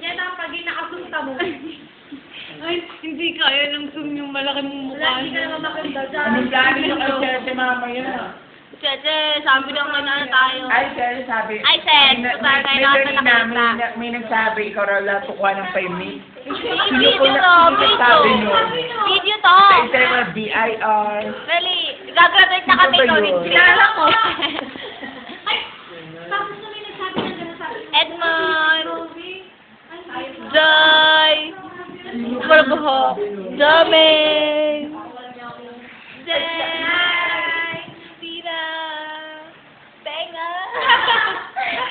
Yan ang pag inakasunta mo. Ay, hindi kaya ng zoom yung malaki mong mukha. Hindi ka naman makanda dyan. Anong gano'n yung kay Chete mamaya? Cheche, sabi daw may na tayo. Ay, Chete sabi. Ay, Seth, may kanina, may nagsabi, ikaw raw lang tukuha ng 5 minutes. Video to, video. Video to. Sa isa yung BIR. Really, gagraduate na kami Ano ba ito. yun? Kilala ko. Ay, tapos na may nagsabi ng gano'n sabi. Edmond. Joy. Marbaho. Jamie. Jay. Tina. Benga.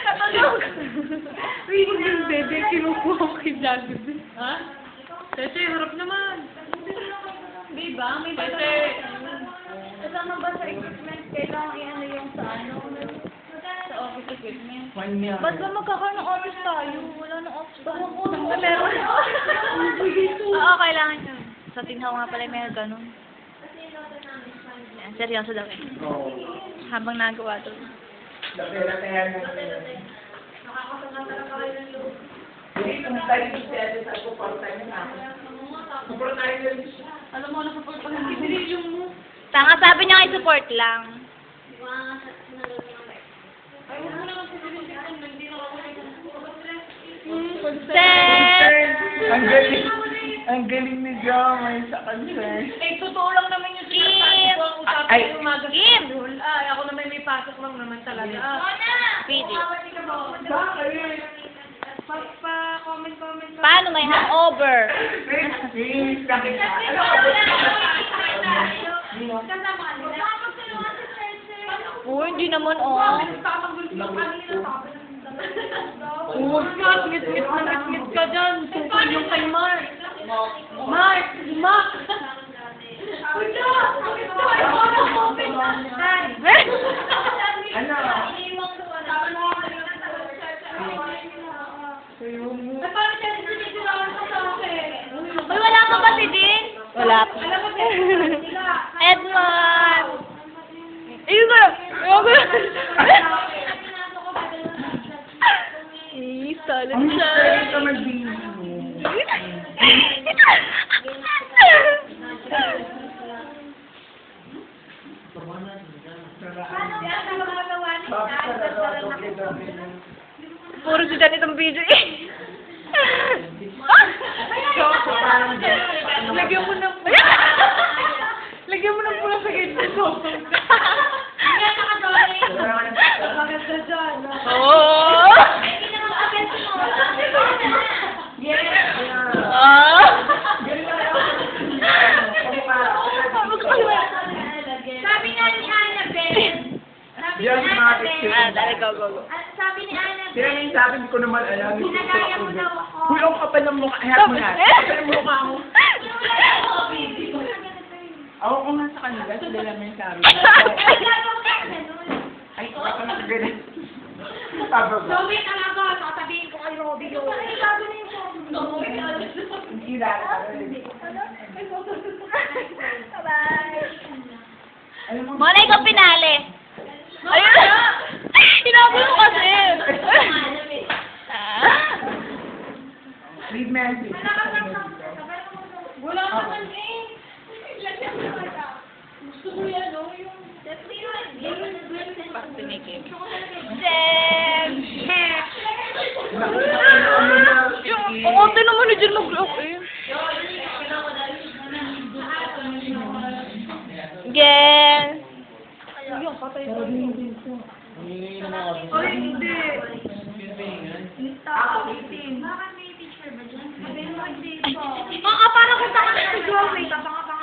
Katulog. Uy, yung bebe, kinukuha ko kay Jollibee. Ha? Tete, harap naman. Diba? May Tete. kasama ba sa equipment? Kailangan i-ano yung sa ano? Sa office equipment. 1 million. Ba't ba magkakaroon ng office tayo? Wala ng office. Baka ko Saan meron? Oo, kailangan yun. Sa Tinhaw nga pala may ganun. Yan, seryoso daw eh. Oo. Habang nagawa to. Lapera kaya na. Hindi, kung tayo si Chete sa support tayo na ako. Support tayo na rin siya. Alam mo, nakapag pa ng yung mo. Tanga, sabi niya i-support lang. Ay, huwag mo naman sa hindi na ako Ang galing. Ang galing ni Jomay sa concert. Eh, totoo lang naman yung Kim! sinasabi ko. Ang usapan Ay. ko yung umaga sa Kim! school. Ay, ako naman may pasok lang naman talaga. Pwede. Bakit? Comment. Paano may hangover? Please, bakit ka? Oo, hindi naman oh. Huwag ka, ngit ka dyan. Tukol yung kay Mark. Mark! Mark! Ano? Uy, wala ka ba si Din? Wala pa. Edmond! Ayun ko! Ayun ko! Salad Ang siya. pwede ka mag-video. Puro si Dan itong video eh. Lagyan mo ng lagyan mo ng pula sa gitna ko. Maganda dyan. Oo. Ah. Sabi nga ni Annabelle. Yan yung mga picture. Ah, dali, go. Sabi ni Annabelle. Kaya yung sabi ko naman alam. Ginagaya mo daw ako. Uy, ang kapal ng mukha. Hayat mo na. Kapal ng mukha mo. Ako ko nga sa kanila. Sila lang yung sabi. Ay, baka nakagalit. Pababa. Zoe talaga. Sasabihin ko kay Robby yun. Ay, bago na yung phone. Hindi lang. Bye. Alam mo, Mona, ikaw pinali. Ayun! Hinabol mo kasi. leave message. Wala naman eh. Gusto ko yan, no? Yung... Jem! Ano na? Ang ate naman na dyan mag-lock eh. Gen! Ayun, patay ko. Ay, hindi. Ako, Bakit may picture ba dyan? Parang kung saan ka si Joey, tapang-apang.